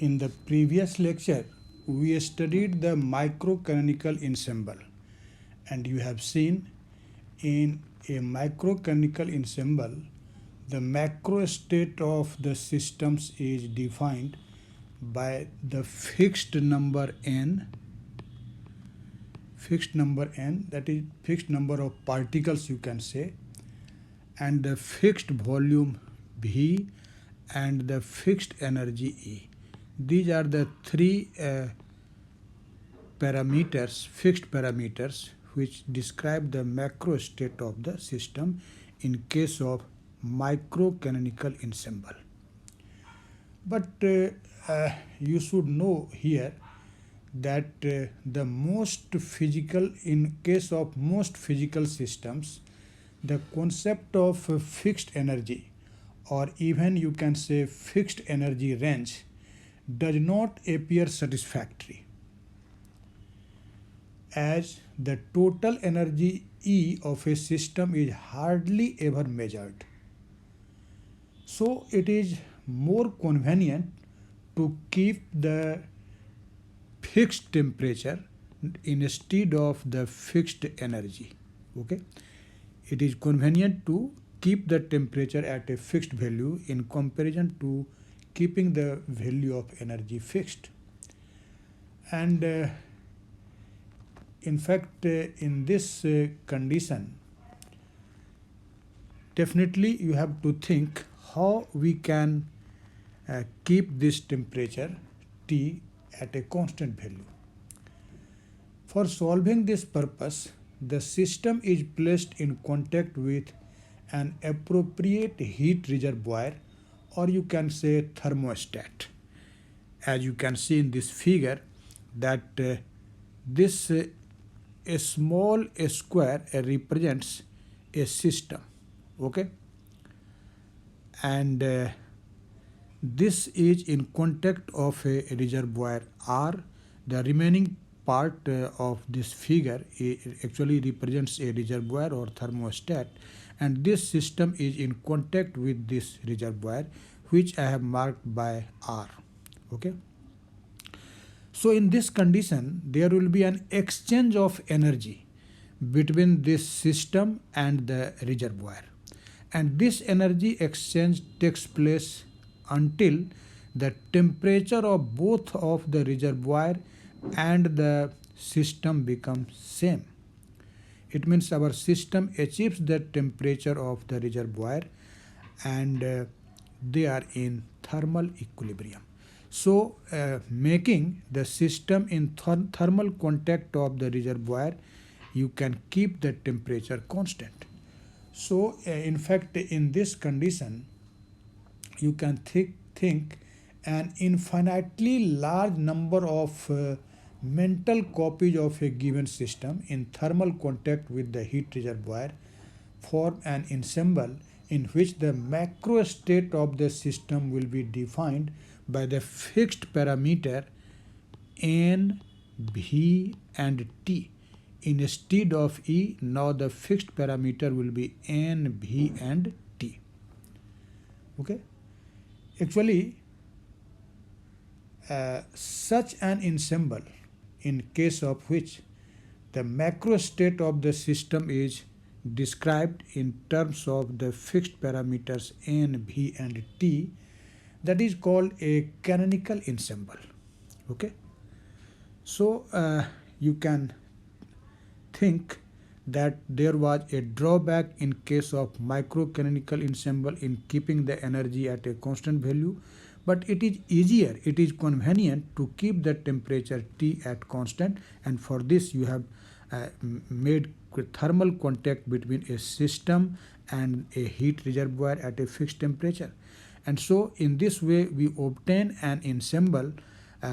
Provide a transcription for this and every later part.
In the previous lecture, we studied the Micro Canonical Ensemble, and you have seen in a Micro Canonical Ensemble, the macrostate of the systems is defined by the fixed number n, that is fixed number of particles you can say, and the fixed volume V and the fixed energy E. These are the three fixed parameters, which describe the macro state of the system in case of Micro Canonical Ensemble. But you should know here that in case of most physical systems, the concept of fixed energy, or even you can say fixed energy range, does not appear satisfactory, as the total energy E of a system is hardly ever measured. So it is more convenient to keep the fixed temperature instead of the fixed energy. Okay, it is convenient to keep the temperature at a fixed value in comparison to keeping the value of energy fixed. And in fact, in this condition, definitely you have to think how we can keep this temperature T at a constant value. For solving this purpose, the system is placed in contact with an appropriate heat reservoir, or you can say thermostat. As you can see in this figure, that this a small square represents a system, okay, and this is in contact of a reservoir R. The remaining part of this figure actually represents a reservoir or thermostat, and this system is in contact with this reservoir, which I have marked by R. Okay. So in this condition, there will be an exchange of energy between this system and the reservoir, and this energy exchange takes place until the temperature of both of the reservoir and the system becomes same. It means our system achieves the temperature of the reservoir and they are in thermal equilibrium. So making the system in thermal contact of the reservoir, you can keep the temperature constant. So in fact, in this condition, you can think an infinitely large number of mental copies of a given system in thermal contact with the heat reservoir form an ensemble in which the macro state of the system will be defined by the fixed parameter N, V and T. Instead of E, now the fixed parameter will be N, V and T. Okay. Actually, such an ensemble, in case of which the macro state of the system is described in terms of the fixed parameters N, V and T, that is called a canonical ensemble. Okay. So you can think that there was a drawback in case of micro canonical ensemble in keeping the energy at a constant value, but it is easier, it is convenient to keep the temperature T at constant, and for this you have made thermal contact between a system and a heat reservoir at a fixed temperature. And so in this way we obtain an ensemble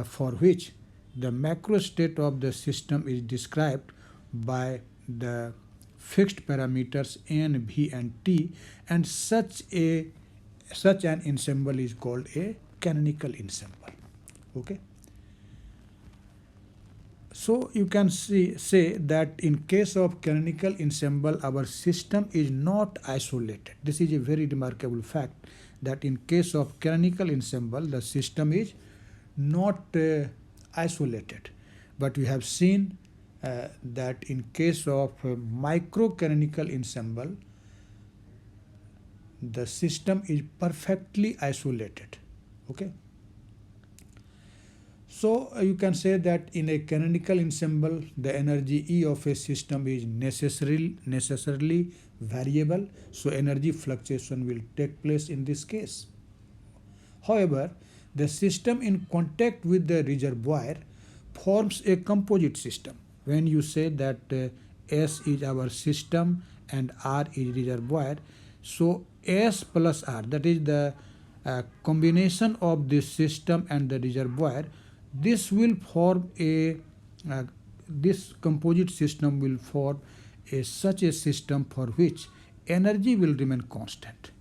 for which the macro state of the system is described by the fixed parameters N, V and T, and such an ensemble is called a canonical ensemble. Okay. So you can say that in case of canonical ensemble, our system is not isolated. This is a very remarkable fact, that in case of canonical ensemble, the system is not isolated, but we have seen that in case of micro canonical ensemble, the system is perfectly isolated. Okay. So you can say that in a canonical ensemble, the energy E of a system is necessarily variable, so energy fluctuation will take place in this case. However, the system in contact with the reservoir forms a composite system. When you say that S is our system and R is reservoir, so S plus R, that is the combination of this system and the reservoir, this will form a this composite system will form such a system for which energy will remain constant.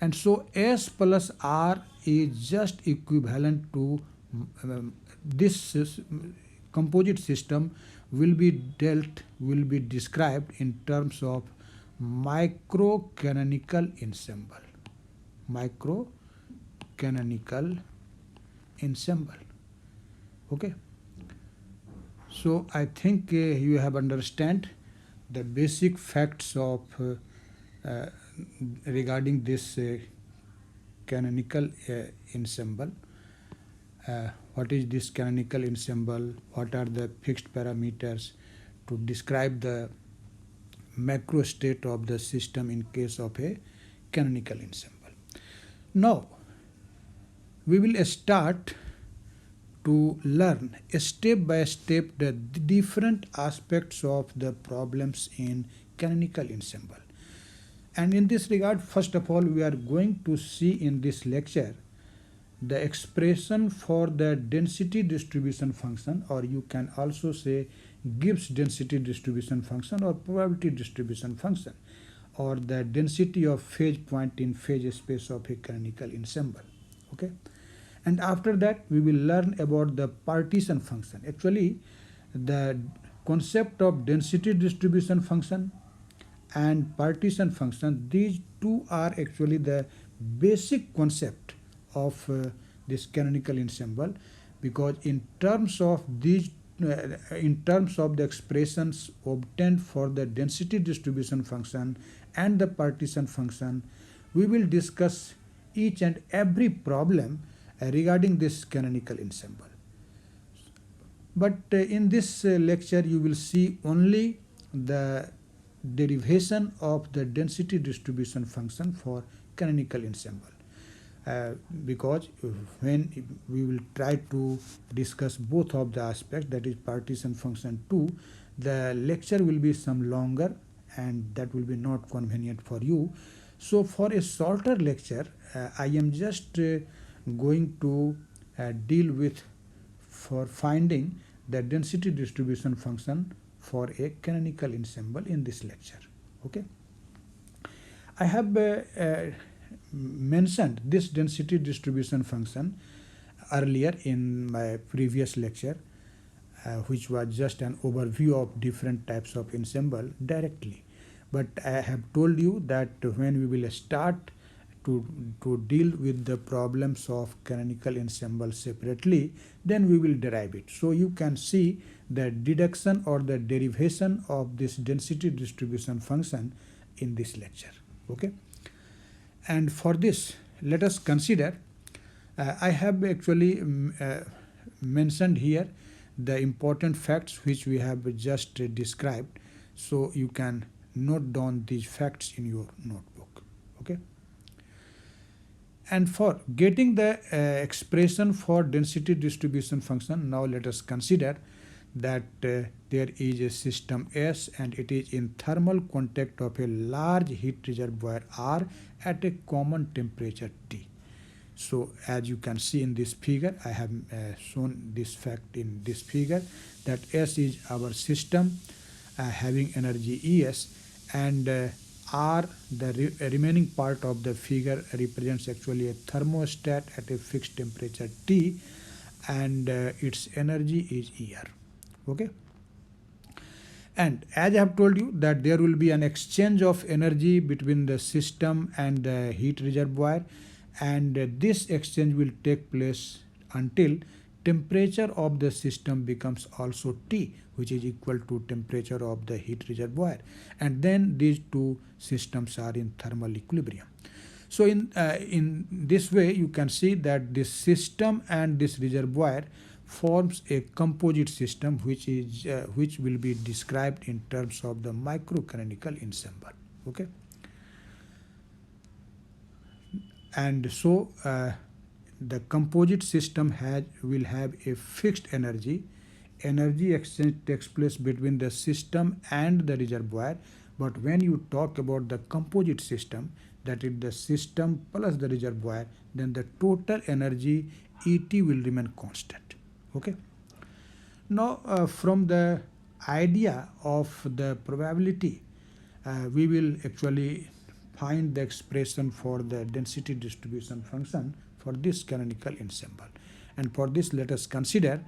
And so S plus R is just equivalent to this composite system will be described in terms of micro canonical ensemble. Micro canonical ensemble. Okay. So I think you have understand the basic facts of regarding this canonical ensemble. What is this canonical ensemble? What are the fixed parameters to describe the macrostate of the system in case of a canonical ensemble? Now, we will start to learn step by step the different aspects of the problems in canonical ensemble. And in this regard, first of all, we are going to see in this lecture the expression for the density distribution function, or you can also say Gibbs density distribution function or probability distribution function, or the density of phase point in phase space of a canonical ensemble. Okay. And after that, we will learn about the partition function. Actually, the concept of density distribution function and partition function, these two are actually the basic concept of this canonical ensemble, because in terms of these in terms of the expressions obtained for the density distribution function and the partition function, we will discuss each and every problem regarding this canonical ensemble. But in this lecture, you will see only the derivation of the density distribution function for canonical ensemble. Because when we will try to discuss both of the aspects, that is partition function too, the lecture will be some longer and that will be not convenient for you. So for a shorter lecture, I am just going to deal with for finding the density distribution function for a canonical ensemble in this lecture. Okay. I have mentioned this density distribution function earlier in my previous lecture, which was just an overview of different types of ensemble directly. But I have told you that when we will start to deal with the problems of canonical ensemble separately, then we will derive it. So you can see the deduction or the derivation of this density distribution function in this lecture. Okay. And for this, let us consider, I have actually mentioned here the important facts which we have just described. So you can note down these facts in your notebook. Okay. And for getting the expression for density distribution function, now let us consider that there is a system S and it is in thermal contact of a large heat reservoir R at a common temperature T. So as you can see in this figure, I have shown this fact in this figure, that S is our system having energy ES, and R, the remaining part of the figure, represents actually a thermostat at a fixed temperature T, and its energy is ER. Okay. And as I have told you that there will be an exchange of energy between the system and the heat reservoir, and this exchange will take place until temperature of the system becomes also T, which is equal to temperature of the heat reservoir, and then these two systems are in thermal equilibrium. So in this way you can see that this system and this reservoir forms a composite system which will be described in terms of the micro canonical ensemble. Okay, and so the composite system will have a fixed energy. Energy exchange takes place between the system and the reservoir, but when you talk about the composite system, that is the system plus the reservoir, then the total energy ET will remain constant. Okay. Now from the idea of the probability, we will actually find the expression for the density distribution function for this canonical ensemble. And for this, let us consider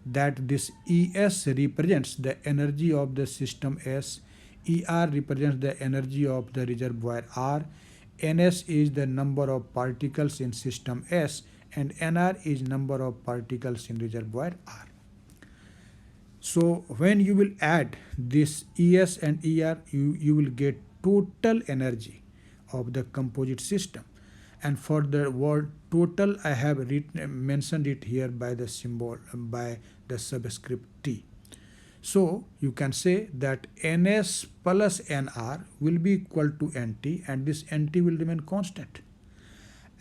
that this ES represents the energy of the system S, ER represents the energy of the reservoir R, NS is the number of particles in system S, and NR is number of particles in reservoir R. So when you will add this ES and ER, you will get total energy of the composite system. And for the word total, I have mentioned it here by the symbol, by the subscript T. So you can say that NS plus NR will be equal to NT, and this NT will remain constant.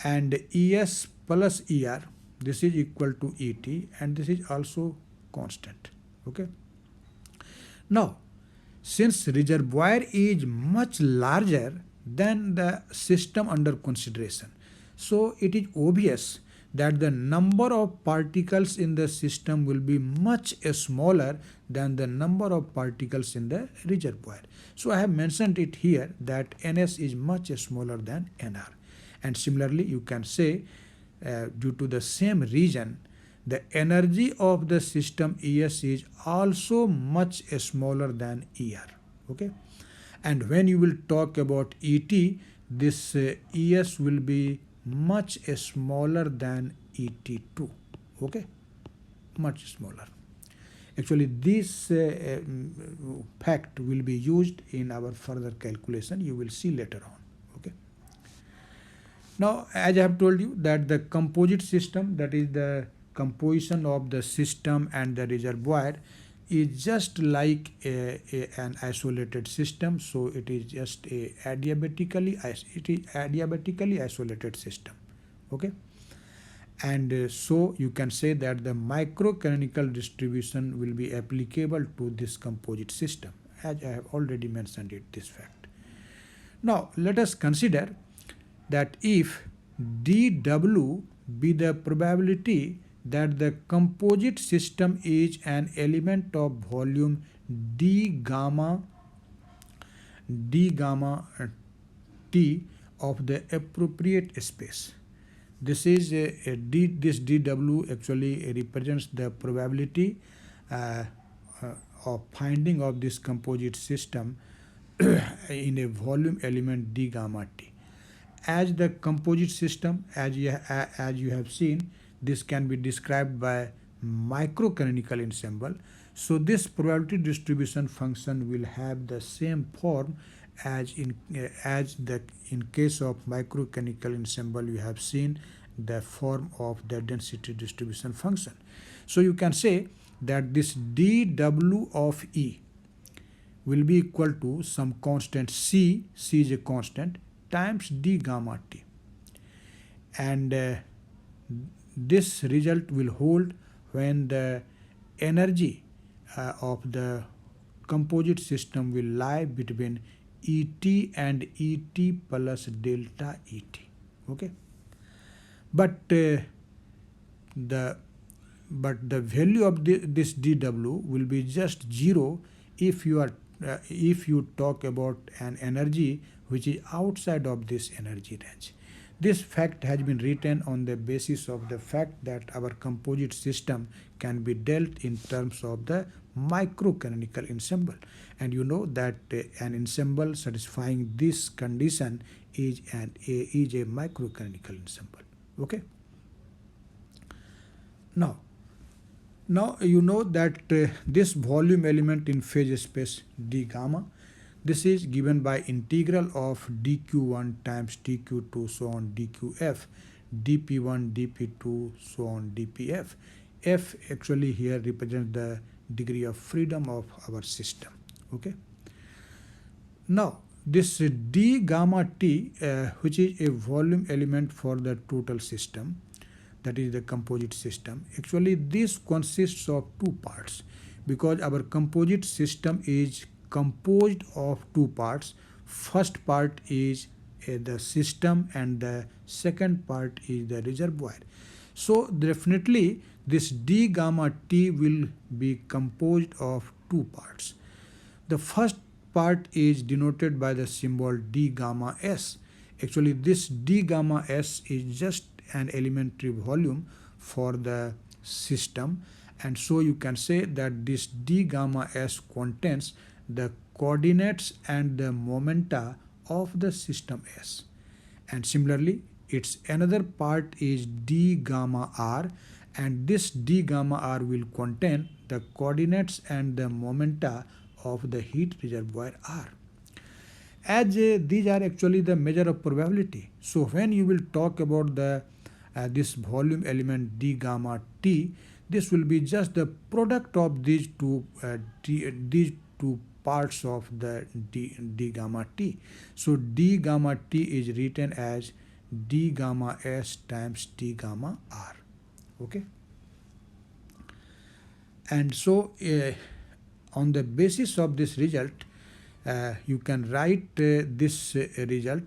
And ES plus ER, this is equal to ET, and this is also constant. Okay. Now, since reservoir is much larger than the system under consideration, so it is obvious that the number of particles in the system will be much smaller than the number of particles in the reservoir. So I have mentioned it here that NS is much smaller than NR. And similarly, you can say due to the same reason, the energy of the system ES is also much smaller than ER. Okay. And when you will talk about ET, this ES will be much smaller than ET2. Okay, much smaller. Actually, this fact will be used in our further calculation. You will see later on. Okay. Now, as I have told you that the composite system, that is the composition of the system and the reservoir, is just like an isolated system. So it is just a adiabatically isolated system. Okay. And so you can say that the micro canonical distribution will be applicable to this composite system, as I have already mentioned it, this fact. Now let us consider that if dW be the probability that the composite system is an element of volume d gamma t of the appropriate space. This is this dW actually represents the probability of finding of this composite system in a volume element d gamma t. As the composite system, as you have seen, this can be described by micro canonical ensemble. So this probability distribution function will have the same form as in case of micro canonical ensemble. You have seen the form of the density distribution function. So you can say that this dW of E will be equal to some constant C is a constant, times d gamma t, and this result will hold when the energy of the composite system will lie between ET and ET plus delta ET. Okay, but the value of this dW will be just 0 if you talk about an energy which is outside of this energy range. This fact has been written on the basis of the fact that our composite system can be dealt in terms of the micro canonical ensemble, and you know that an ensemble satisfying this condition is a micro canonical ensemble. Okay. Now Now you know that this volume element in phase space d gamma, this is given by integral of dq1 times dq2 so on dqf, dp1 dp2 so on dpf. F actually here represents the degree of freedom of our system. Okay. Now this d gamma t, which is a volume element for the total system, that is the composite system. Actually this consists of two parts, because our composite system is composed of two parts. First part is the system and the second part is the reservoir. So definitely this d gamma t will be composed of two parts. The first part is denoted by the symbol d gamma s. Actually this d gamma s is just an elementary volume for the system, and so you can say that this d gamma s contains the coordinates and the momenta of the system S. And similarly its another part is d gamma r, and this d gamma r will contain the coordinates and the momenta of the heat reservoir R. As these are actually the measure of probability, so when you will talk about the this volume element d gamma t, this will be just the product of these two parts of the d gamma t. So d gamma t is written as d gamma s times d gamma r. Okay. And so on the basis of this result, you can write this result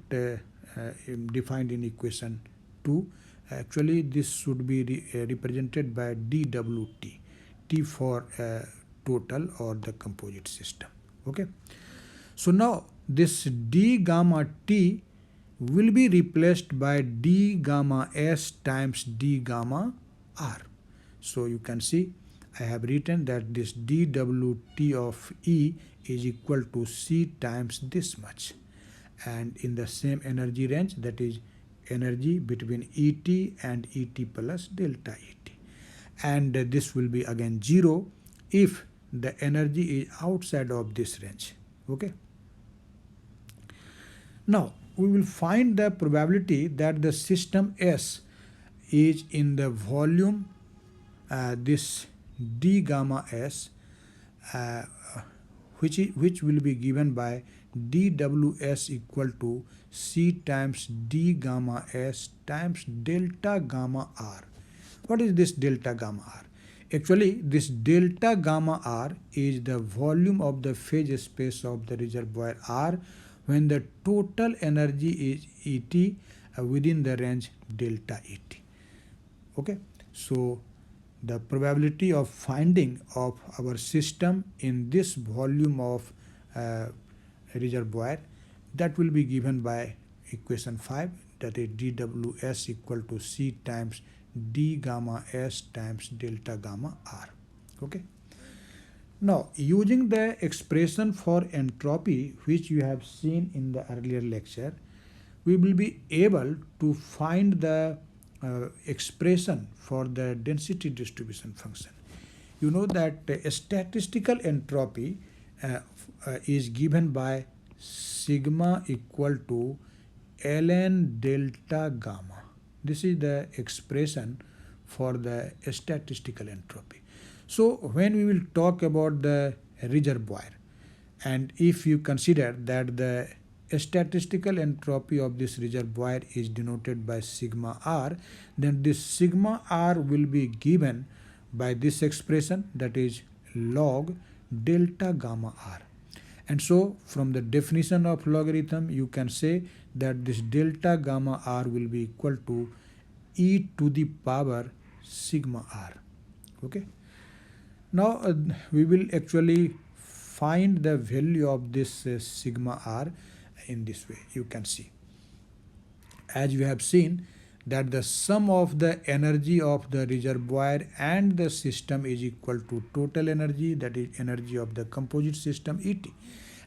defined in equation 2. Actually this should be represented by dwt, t for total or the composite system. Okay. So now this d gamma t will be replaced by d gamma s times d gamma r. So you can see I have written that this dwt of E is equal to C times this much, and in the same energy range, that is energy between Et and Et plus delta Et, and this will be again 0 if the energy is outside of this range. Okay. Now we will find the probability that the system S is in the volume this d gamma s, which will be given by dws equal to C times d gamma s times delta gamma r. What is this delta gamma r? Actually this delta gamma r is the volume of the phase space of the reservoir R when the total energy is Et within the range delta Et. Okay. So the probability of finding of our system in this volume of reservoir, that will be given by equation 5, that is dws equal to C times d gamma s times delta gamma r. Okay. Now using the expression for entropy which you have seen in the earlier lecture, we will be able to find the expression for the density distribution function. You know that statistical entropy is given by sigma equal to ln delta gamma. This is the expression for the statistical entropy. So when we will talk about the reservoir, and if you consider that the statistical entropy of this reservoir is denoted by sigma r, then this sigma r will be given by this expression, that is log delta gamma r. And so from the definition of logarithm you can say that this delta gamma r will be equal to e to the power sigma r. Okay. Now we will actually find the value of this sigma r in this way. You can see, as you have seen, that the sum of the energy of the reservoir and the system is equal to total energy, that is energy of the composite system Et.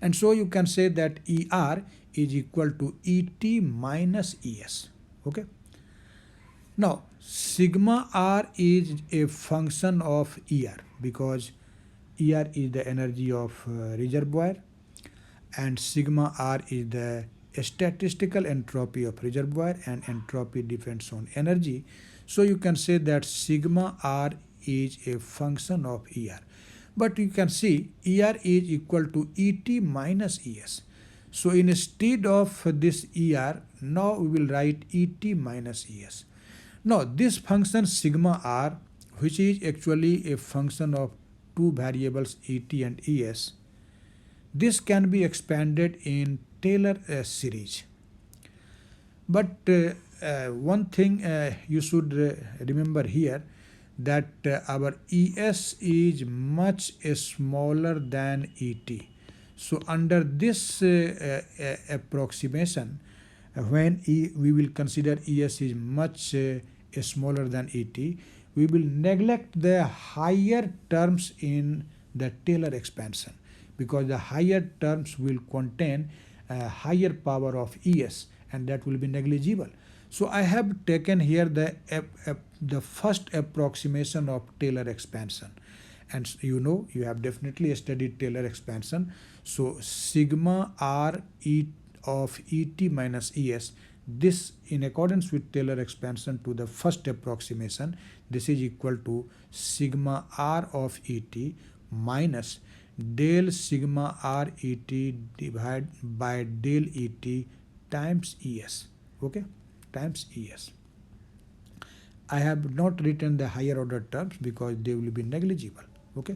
And so you can say that Er is equal to Et minus Es. Okay. Now sigma r is a function of ER, because ER is the energy of reservoir, and sigma r is the statistical entropy of reservoir, and entropy depends on energy. So you can say that sigma r is a function of ER. But you can see ER is equal to ET minus ES. So instead of this ER, now we will write ET minus ES. Now this function sigma r, which is actually a function of two variables ET and ES, this can be expanded in Taylor series. But one thing you should remember here, that our ES is much smaller than ET. So under this approximation, when we will consider ES is much smaller than ET, we will neglect the higher terms in the Taylor expansion, because the higher terms will contain a higher power of ES, and that will be negligible. So I have taken here the first approximation of Taylor expansion, and you know, you have definitely studied Taylor expansion. So sigma r e of ET minus ES, this in accordance with Taylor expansion to the first approximation, this is equal to sigma r of ET minus del sigma r ET divided by del ET times ES, okay, times ES. I have not written the higher order terms because they will be negligible, okay.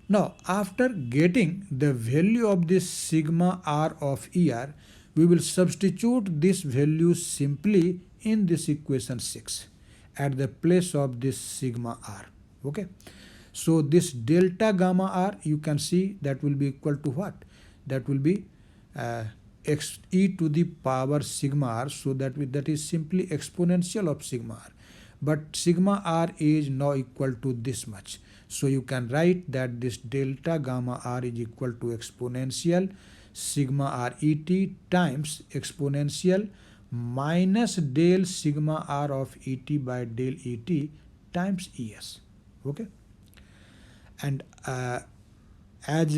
Now after getting the value of this sigma r of ER, we will substitute this value simply in this equation 6 at the place of this sigma r, okay. So this delta gamma r, you can see that will be equal to what? That will be e to the power sigma r, so that is simply exponential of sigma r. But sigma r is now equal to this much. So you can write that this delta gamma r is equal to exponential sigma r et times exponential minus del sigma r of et by del et times Es, okay. And as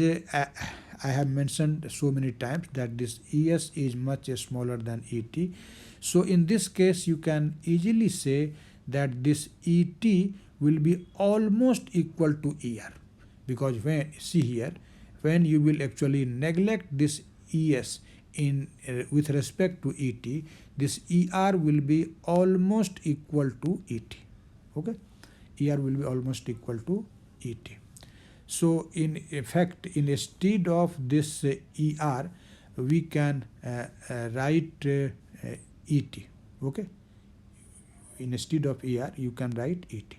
I have mentioned so many times that this Es is much smaller than Et. So in this case you can easily say that this Et will be almost equal to Er, because when see here, when you will actually neglect this Es in with respect to Et, this Er will be almost equal to Et, okay. Er will be almost equal to Et. So in effect, instead of this ER, we can write ET, okay. Instead of ER, you can write ET.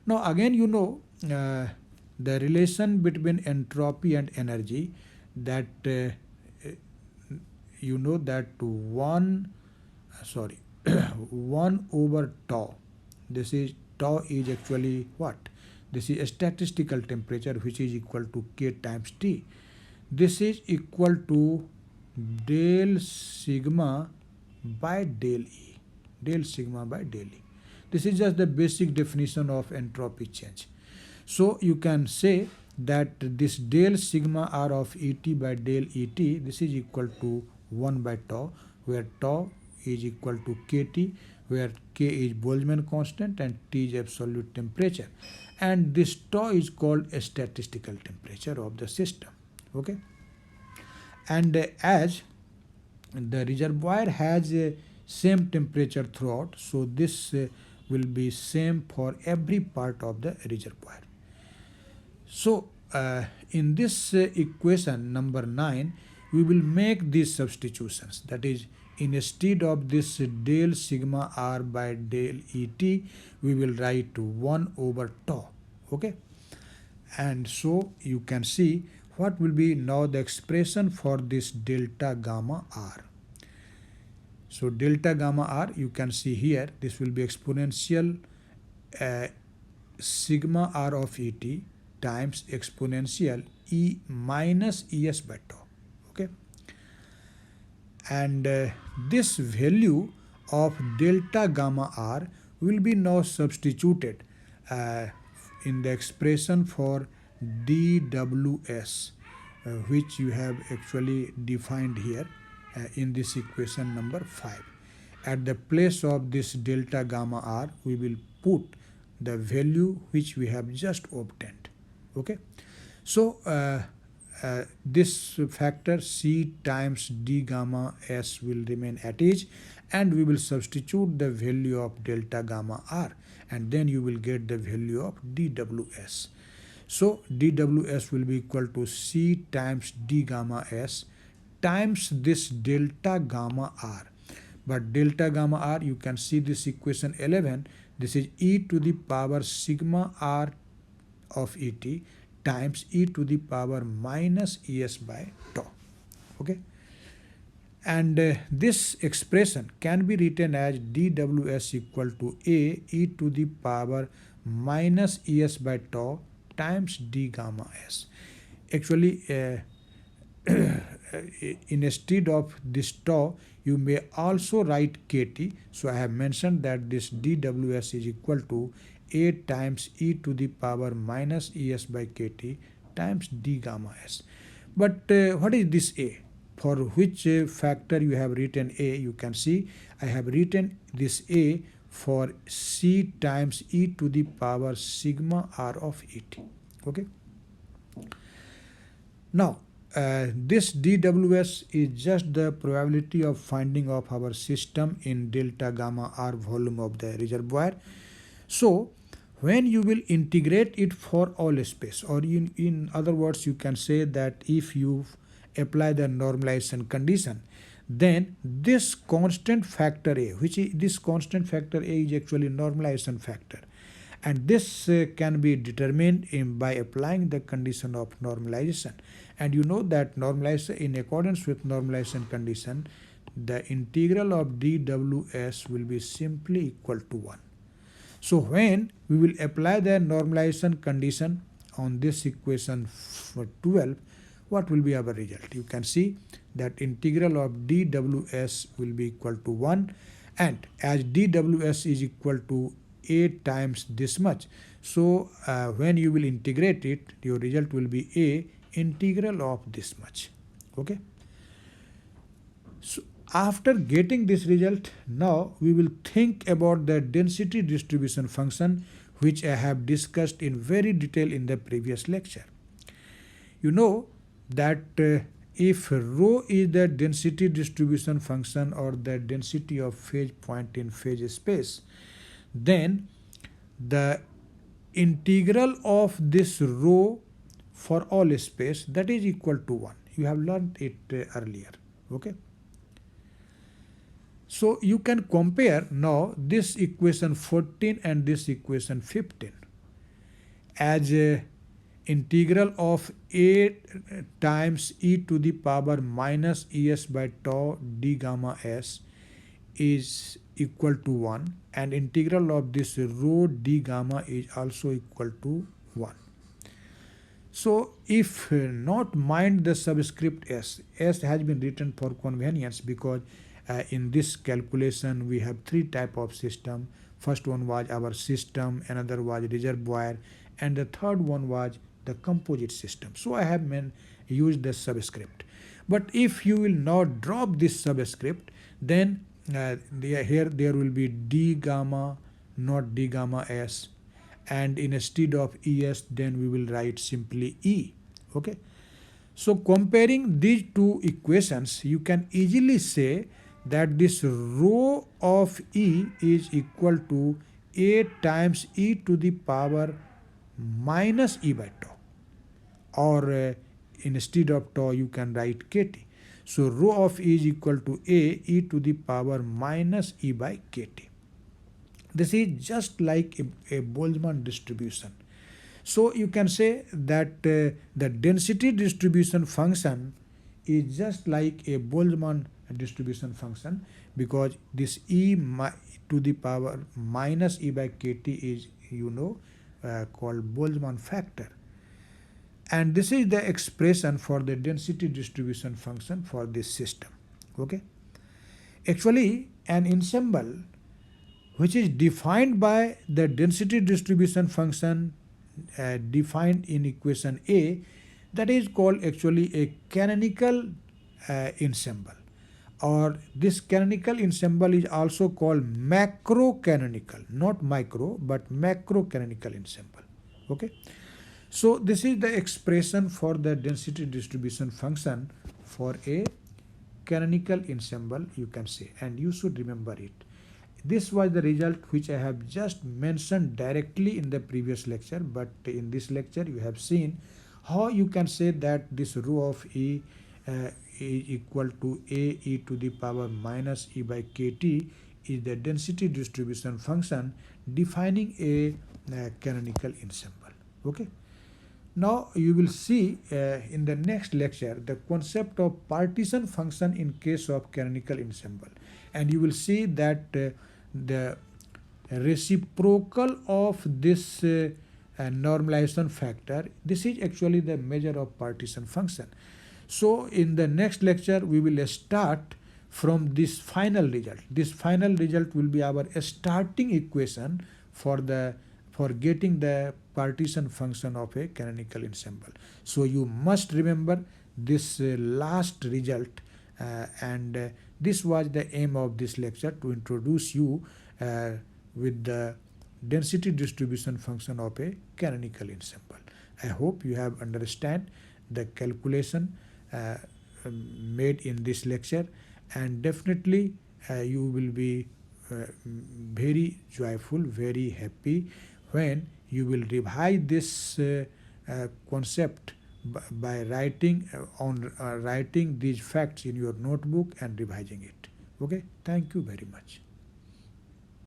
Now again, you know the relation between entropy and energy, that you know that 1 over tau, this is tau is actually what? This is a statistical temperature, which is equal to K times T. This is equal to del sigma by del E. Del sigma by del E. This is just the basic definition of entropy change. So you can say that this del sigma r of Et by del Et, this is equal to 1 by tau, where tau is equal to Kt, where K is Boltzmann constant and T is absolute temperature. And this tau is called a statistical temperature of the system, okay. And as the reservoir has a same temperature throughout, so this will be same for every part of the reservoir. So in this equation number 9, we will make these substitutions, that is, instead of this del sigma r by del Et, we will write 1 over tau, okay. And so you can see what will be now the expression for this delta gamma r. So delta gamma r, you can see here, this will be exponential sigma r of Et times exponential E minus Es by tau, okay. And this value of delta gamma r will be now substituted in the expression for dWs, which you have actually defined here in this equation number 5. At the place of this delta gamma r, we will put the value which we have just obtained. Okay, so this factor C times d gamma s will remain at each, and we will substitute the value of delta gamma r, and then you will get the value of dWs. So dWs will be equal to C times d gamma s times this delta gamma r. But delta gamma r, you can see this equation 11, this is e to the power sigma r of et times e to the power minus es by tau. Okay, and this expression can be written as dWs equal to a e to the power minus es by tau times d gamma s. Actually, instead of this tau, you may also write kt. So I have mentioned that this dWs is equal to a times e to the power minus es by kt times d gamma s. But what is this a? For which factor you have written a? You can see I have written this a for C times e to the power sigma r of et. Okay. Now this dWs is just the probability of finding of our system in delta gamma r volume of the reservoir. So when you will integrate it for all space, or in other words, you can say that if you apply the normalization condition, then this constant factor a, which is this constant factor a is actually normalization factor, and this can be determined by applying the condition of normalization. And you know that normalization, in accordance with normalization condition, the integral of dWs will be simply equal to 1. So when we will apply the normalization condition on this equation for 12, what will be our result? You can see that integral of dWs will be equal to 1, and as dWs is equal to a times this much, so when you will integrate it, your result will be a integral of this much. Okay. So after getting this result, now we will think about the density distribution function, which I have discussed in very detail in the previous lecture. You know that if rho is the density distribution function or the density of phase point in phase space, then the integral of this rho for all space, that is equal to 1. You have learned it earlier. Okay. So you can compare now this equation 14 and this equation 15 as integral of a times e to the power minus es by tau d gamma s is equal to 1, and integral of this rho d gamma is also equal to 1. So if not mind the subscript s, s has been written for convenience because in this calculation we have three type of system. First one was our system, another was reservoir, and the third one was the composite system. So I have used the subscript. But if you will not drop this subscript, then here there will be d gamma, not d gamma s, and instead of es, then we will write simply e. Okay. So comparing these two equations, you can easily say that this rho of e is equal to a times e to the power minus e by tau, or instead of tau you can write kt. So rho of e is equal to a e to the power minus e by kt. This is just like a Boltzmann distribution. So you can say that the density distribution function is just like a Boltzmann distribution function, because this e to the power minus e by kt is, you know, called Boltzmann factor, and this is the expression for the density distribution function for this system. Okay. Actually an ensemble which is defined by the density distribution function defined in equation A, that is called actually a canonical ensemble, or this canonical ensemble is also called macro canonical, not micro but macro canonical ensemble. Okay, so this is the expression for the density distribution function for a canonical ensemble, you can say, and you should remember it. This was the result which I have just mentioned directly in the previous lecture, but in this lecture you have seen how you can say that this rho of E is equal to A e to the power minus E by kt is the density distribution function defining a canonical ensemble. Okay. Now you will see in the next lecture the concept of partition function in case of canonical ensemble, and you will see that the reciprocal of this normalization factor, this is actually the measure of partition function. So in the next lecture we will start from this final result. This final result will be our starting equation for getting the partition function of a canonical ensemble. So you must remember this last result, and this was the aim of this lecture, to introduce you with the density distribution function of a canonical ensemble. I hope you have understand the calculation made in this lecture, and definitely you will be very joyful, very happy when you will revise this concept by writing writing these facts in your notebook and revising it. Okay, thank you very much.